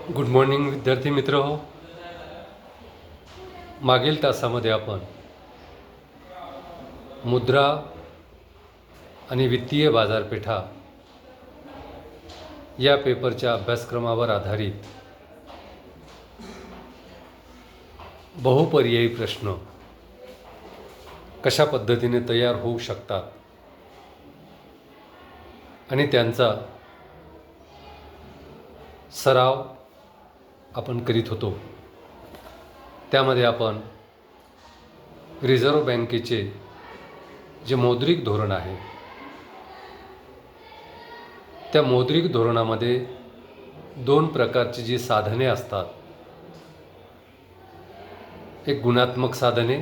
Good morning विद्यार्थी मित्र हो. मागील तासामध्ये आपण मुद्रा आणि वित्तीय बाजारपेठा या पेपरच्या अभ्यासक्रमावर आधारित बहुपर्यायी प्रश्न कशा पद्धतीने तयार होऊ शकतात आणि त्यांचा सराव आपण करीत होतो. त्यामध्ये आपण रिझर्व्ह बँकेचे जे मौद्रिक धोरण आहे त्या मौद्रिक धोरणामध्ये दोन प्रकारची जी साधने असतात, एक गुणात्मक साधने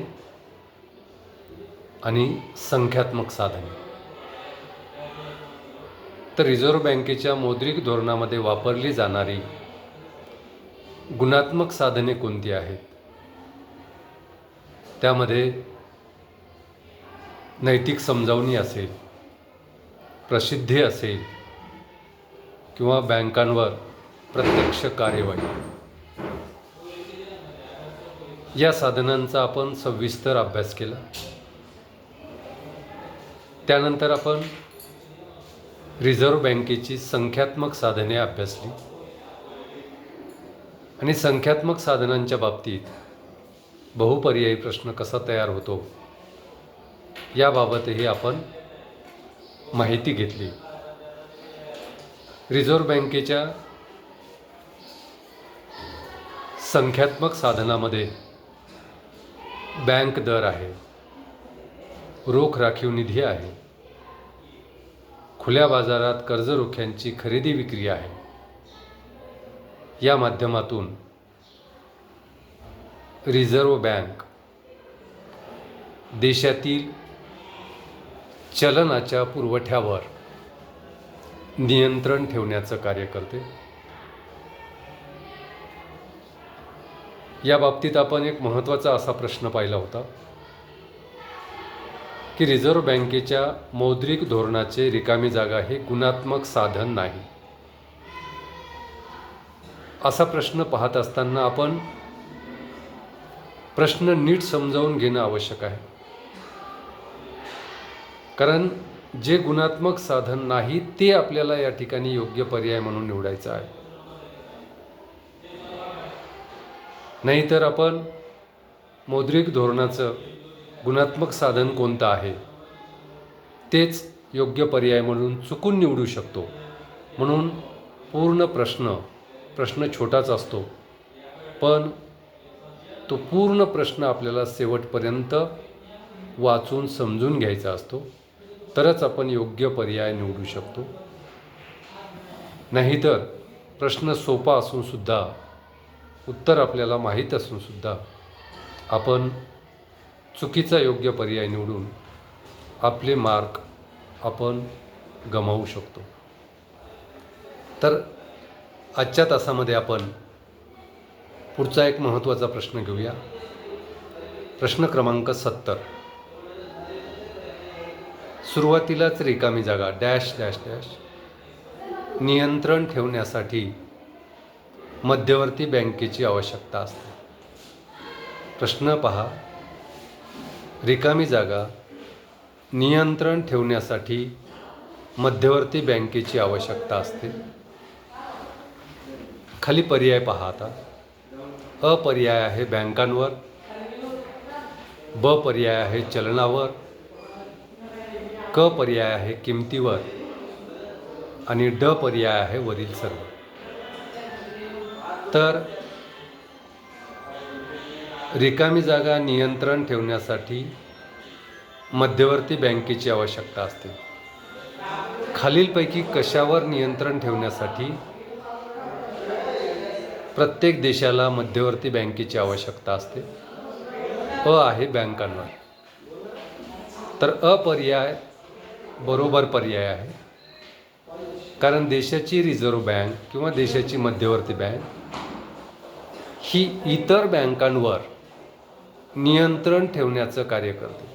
आणि संख्यात्मक साधने. तर रिझर्व्ह बँकेच्या मौद्रिक धोरणामध्ये वापरली जाणारी गुणात्मक साधने कोणती आहेत? त्यामध्ये नैतिक समजावणी असेल, प्रसिद्धी असेल किंवा बँकांवर प्रत्यक्ष कार्यवाही, या साधनांचा आपण सविस्तर अभ्यास केला. त्यानंतर आपण रिझर्व्ह बँकेची संख्यात्मक साधने अभ्यासली आणि संख्यात्मक साधनांच्या बाबतीत बहुपर्यायी प्रश्न कसा तयार होतो याबाबतही आपण माहिती घेतली. रिझर्व्ह बँकेच्या संख्यात्मक साधनामध्ये बँक दर आहे, रोख राखीव निधी आहे, खुल्या बाजारात कर्ज रोख्यांची खरेदी विक्री आहे. या माध्यमातून रिझर्व्ह बँक देशातील चलनाच्या पुरवठ्यावर नियंत्रण ठेवण्याचं कार्य करते. या बाबतीत आपण एक महत्त्वाचा असा प्रश्न पाहिला होता की रिझर्व्ह बँकेच्या मौद्रिक धोरणाचे रिकामी जागा हे गुणात्मक साधन नाही. असा प्रश्न पाहत असताना आपण प्रश्न नीट समजावून घेणं आवश्यक आहे. कारण जे गुणात्मक साधन नाही ते आपल्याला या ठिकाणी योग्य पर्याय म्हणून निवडायचं आहे. नाहीतर आपण मौद्रिक धोरणाचं गुणात्मक साधन कोणतं आहे तेच योग्य पर्याय म्हणून चुकून निवडू शकतो. म्हणून पूर्ण प्रश्न छोटाच असतो, पण तो पूर्ण प्रश्न आपल्याला शेवटपर्यंत वाचून समजून घ्यायचा असतो, तरच आपण योग्य पर्याय निवडू शकतो. नाहीतर प्रश्न सोपा असूनसुद्धा, उत्तर आपल्याला माहीत असूनसुद्धा आपण चुकीचा योग्य पर्याय निवडून आपले मार्क आपण गमावू शकतो. तर आजच्या तासामध्ये आपण पुढचा एक महत्त्वाचा प्रश्न घेऊया. प्रश्न क्रमांक 70. सुरुवातीलाच रिकामी जागा डॅश डॅश डॅश नियंत्रण ठेवण्यासाठी मध्यवर्ती बँकेची आवश्यकता असते. प्रश्न पहा. रिकामी जागा नियंत्रण ठेवण्यासाठी मध्यवर्ती बँकेची आवश्यकता असते. खाली पर्याय पहा. आता अ पर्याय आहे बँकांवर, ब पर्याय आहे चलनावर, क पर्याय आहे किमतीवर आणि ड पर्याय आहे वरील सर्व. तर रिकामी जागा नियंत्रण ठेवण्यासाठी मध्यवर्ती बँकेची आवश्यकता असते. खालीलपैकी कशावर नियंत्रण ठेवण्यासाठी प्रत्येक देशाला मध्यवर्ती बँकेची आवश्यकता असते? अ आहे बँकांवर. तर अ पर्याय बरोबर पर्याय आहे, कारण देशाची रिझर्व्ह बँक किंवा देशाची मध्यवर्ती बँक ही इतर बँकांवर नियंत्रण ठेवण्याचं कार्य करते.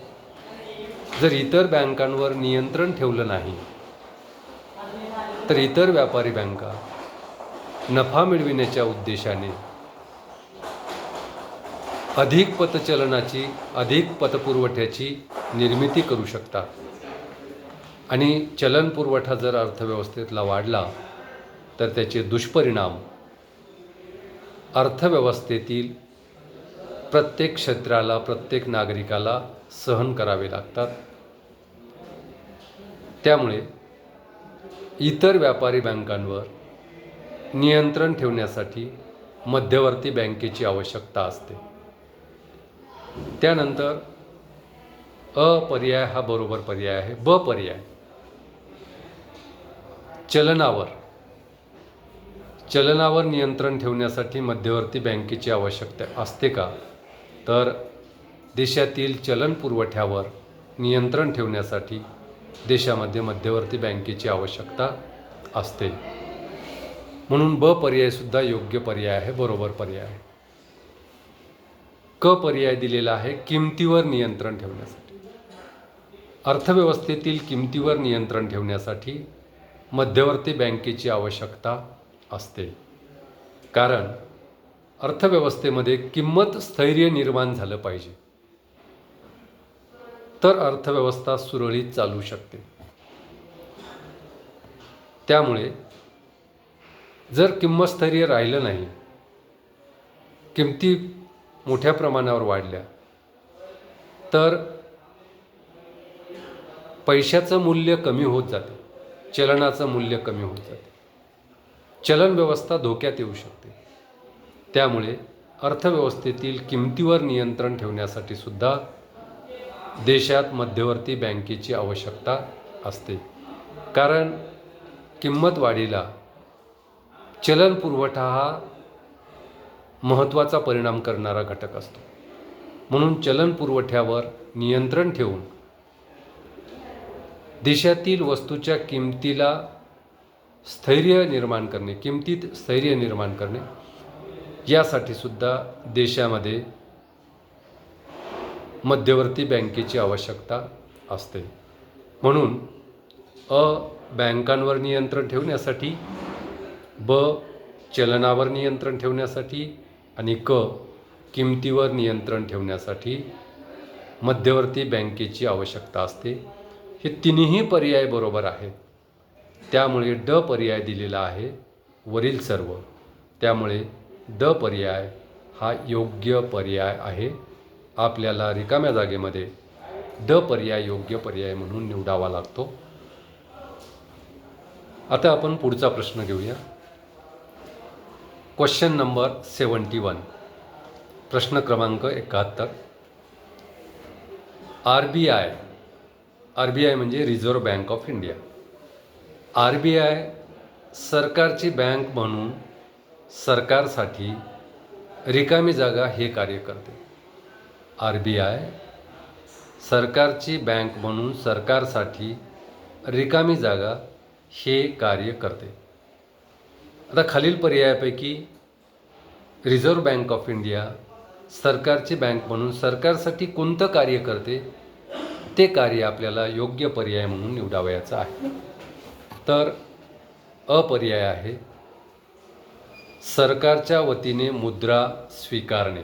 जर इतर बँकांवर नियंत्रण ठेवलं नाही तर इतर व्यापारी बँका नफा मिळविण्याच्या उद्देशाने अधिक पतचलनाची, अधिक पतपुरवठ्याची निर्मिती करू शकतात. आणि चलन पुरवठा जर अर्थव्यवस्थेतला वाढला तर त्याचे दुष्परिणाम अर्थव्यवस्थेतील प्रत्येक क्षेत्राला, प्रत्येक नागरिकाला सहन करावे लागतात. त्यामुळे इतर व्यापारी बँकांवर नियंत्रण ठेवण्यासाठी मध्यवर्ती बँकेची आवश्यकता असते. त्यानंतर अ पर्याय हा बरोबर पर्याय आहे. ब पर्याय, चलनावर नियंत्रण ठेवण्यासाठी मध्यवर्ती बँकेची आवश्यकता असते का? तर देशातील चलन पुरवठ्यावर नियंत्रण ठेवण्यासाठी देशामध्ये मध्यवर्ती बँकेची आवश्यकता असते. म्हणून ब पर्यायसुद्धा योग्य पर्याय आहे, बरोबर पर्याय आहे. क पर्याय दिलेला आहे किमतीवर नियंत्रण ठेवण्यासाठी. अर्थव्यवस्थेतील किमतीवर नियंत्रण ठेवण्यासाठी मध्यवर्ती बँकेची आवश्यकता असते. कारण अर्थव्यवस्थेमध्ये किंमत स्थैर्य निर्माण झालं पाहिजे, तर अर्थव्यवस्था सुरळीत चालू शकते. त्यामुळे जर किंमत स्थैर्य राहिलं नाही, किमती मोठ्या प्रमाणावर वाढल्या, तर पैशाचं मूल्य कमी होत जाते, चलनाचं मूल्य कमी होत जाते, चलन व्यवस्था धोक्यात येऊ शकते. त्यामुळे अर्थव्यवस्थेतील किमतीवर नियंत्रण ठेवण्यासाठी सुद्धा देशात मध्यवर्ती बँकेची आवश्यकता असते. कारण किंमत वाढीला चलन पुरवठा हा महत्त्वाचा परिणाम करणारा घटक असतो. म्हणून चलन पुरवठ्यावर नियंत्रण ठेवून देशातील वस्तूच्या किमतीला स्थैर्य निर्माण करणे, किमतीत स्थैर्य निर्माण करणे, यासाठी सुद्धा देशामध्ये मध्यवर्ती बँकेची आवश्यकता असते. म्हणून अ बँकांवर नियंत्रण ठेवण्यासाठी, ब चलनावर नियंत्रण ठेवण्यासाठी आणि क किमतीवर नियंत्रण ठेवण्यासाठी मध्यवर्ती बँकेची आवश्यकता असते. हे तिन्ही पर्याय बरोबर आहेत. त्यामुळे ड पर्याय दिलेला आहे वरील सर्व. त्यामुळे ड पर्याय हा योग्य पर्याय आहे. आपल्याला रिकाम्या जागेमध्ये ड पर्याय योग्य पर्याय म्हणून निवडावा लागतो. आता आपण पुढचा प्रश्न घेऊया. क्वेश्चन नंबर 71, प्रश्न क्रमांक 71. आर बी आय म्हणजे reserve bank of India. RBI सरकारची बँक म्हणून सरकारसाठी रिकामी जागा हे कार्य करते. RBI सरकारची बँक म्हणून सरकारसाठी रिकामी जागा हे कार्य करते. आता खालील पर्यायापैकी रिझर्व्ह बँक ऑफ इंडिया सरकारची बँक म्हणून सरकारसाठी कोणतं कार्य करते, ते कार्य आपल्याला योग्य पर्याय म्हणून निवडावयाचं आहे. तर अ पर्याय आहे सरकारच्या वतीने मुद्रा स्वीकारणे.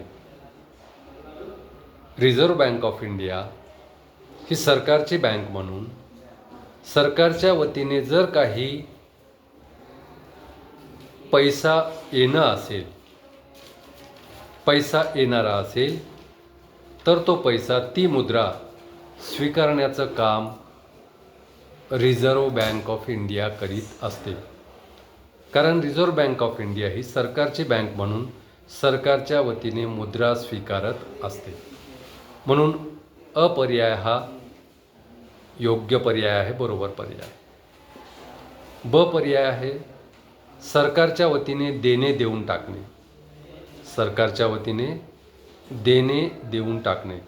रिझर्व्ह बँक ऑफ इंडिया ही सरकारची बँक म्हणून सरकारच्या वतीने जर काही पैसा येणारा असेल तर तो पैसा, ती मुद्रा स्वीकारण्याचं काम रिझर्व्ह बँक ऑफ इंडिया करीत असते. कारण रिझर्व्ह बँक ऑफ इंडिया ही सरकारची बँक म्हणून सरकारच्या वतीने मुद्रा स्वीकारत असते. म्हणून अ पर्याय हा योग्य पर्याय आहे, बरोबर पर्याय. ब पर्याय आहे सरकारच्या वतीने देणे देऊन टाकणे. सरकारच्या वतीने देणे देऊन टाकणे.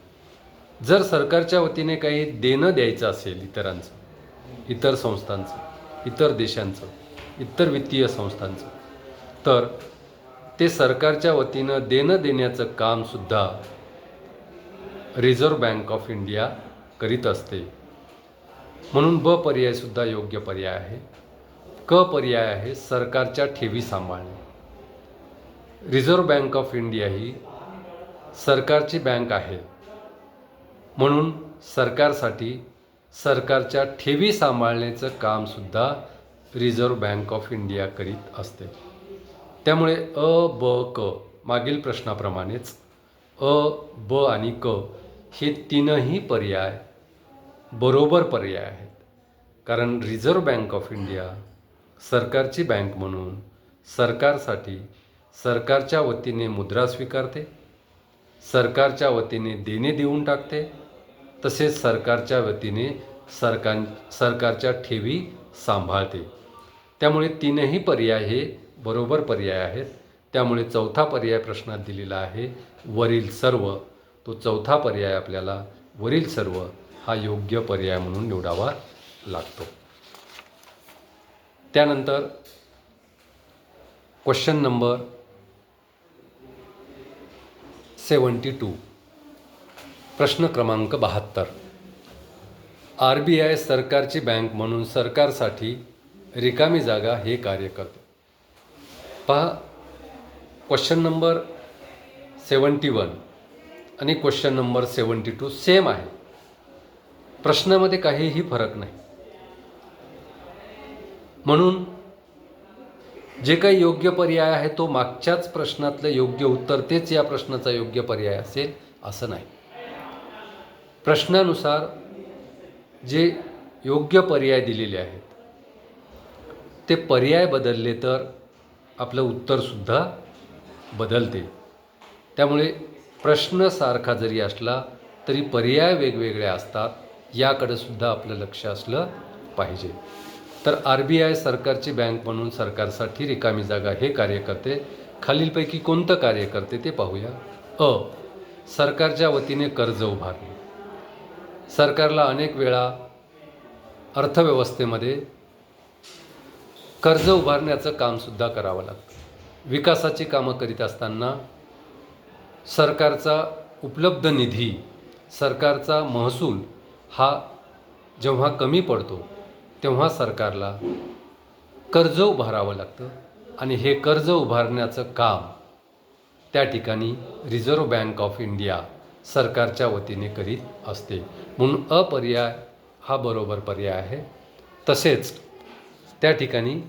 जर सरकारच्या वतीने काही देणं द्यायचं असेल इतरांचं, इतर संस्थांचं, इतर देशांचं, इतर वित्तीय संस्थांचं, तर ते सरकारच्या वतीनं देणं देण्याचं कामसुद्धा रिझर्व्ह बँक ऑफ इंडिया करीत असते. म्हणून ब पर्यायसुद्धा योग्य पर्याय आहे. क पर्याय आहे सरकारच्या ठेवी सांभाळणे. रिझर्व्ह बँक ऑफ इंडिया ही सरकारची बँक आहे, म्हणून सरकारसाठी सरकारच्या ठेवी सांभाळण्याचं कामसुद्धा रिझर्व्ह बँक ऑफ इंडिया करीत असते. त्यामुळे अ, ब, क मागील प्रश्नाप्रमाणेच अ, ब आणि क हे तीनही पर्याय बरोबर पर्याय आहेत. कारण रिझर्व्ह बँक ऑफ इंडिया सरकारची बँक म्हणून सरकारसाठी सरकारच्या वतीने मुद्रा स्वीकारते, सरकारच्या वतीने देणे देऊन टाकते, तसेच सरकारच्या वतीने सरकारच्या ठेवी सांभाळते. त्यामुळे तीनही पर्याय हे बरोबर पर्याय आहेत. त्यामुळे चौथा पर्याय प्रश्नात दिलेला आहे वरील सर्व. तो चौथा पर्याय आपल्याला वरील सर्व हा योग्य पर्याय म्हणून निवडावा लागतो. त्यानंतर क्वेश्चन नंबर 72, प्रश्न क्रमांक 72. RBI सरकारची बँक म्हणून सरकारसाठी रिकामी जागा हे कार्य करते. पहा, क्वेश्चन नंबर 71 आणि क्वेश्चन नंबर 72 सेम आहे. प्रश्नामध्ये काहीही फरक नाही. म्हणून जे काही योग्य पर्याय आहे तो मागच्याच प्रश्नातलं योग्य उत्तर तेच या प्रश्नाचा योग्य पर्याय असेल असं नाही. प्रश्नानुसार जे योग्य पर्याय दिलेले आहेत ते पर्याय बदलले तर आपलं उत्तरसुद्धा बदलते. त्यामुळे प्रश्न सारखा जरी असला तरी पर्याय वेगवेगळे असतात, याकडे सुद्धा आपलं लक्ष असलं पाहिजे. तर RBI सरकारची बँक म्हणून सरकारसाठी रिकामी जागा हे कार्य करते. खालीलपैकी कोणतं कार्य करते ते पाहूया. अ, सरकारच्या वतीने कर्ज उभारणे. सरकारला अनेक वेळा अर्थव्यवस्थेमध्ये कर्ज उभारण्याचं कामसुद्धा करावं लागतं. विकासाची कामं करीत असताना सरकारचा उपलब्ध निधी, सरकारचा महसूल हा जेव्हा कमी पडतो तेव्हा सरकारला कर्ज उभारावं लागतं आणि हे कर्ज उभारण्याचं काम त्या ठिकाणी रिझर्व्ह बँक ऑफ इंडिया सरकारच्या वतीने करीत असते. म्हणून अपर्याय हा बरोबर पर्याय आहे. तसेच त्या ठिकाणी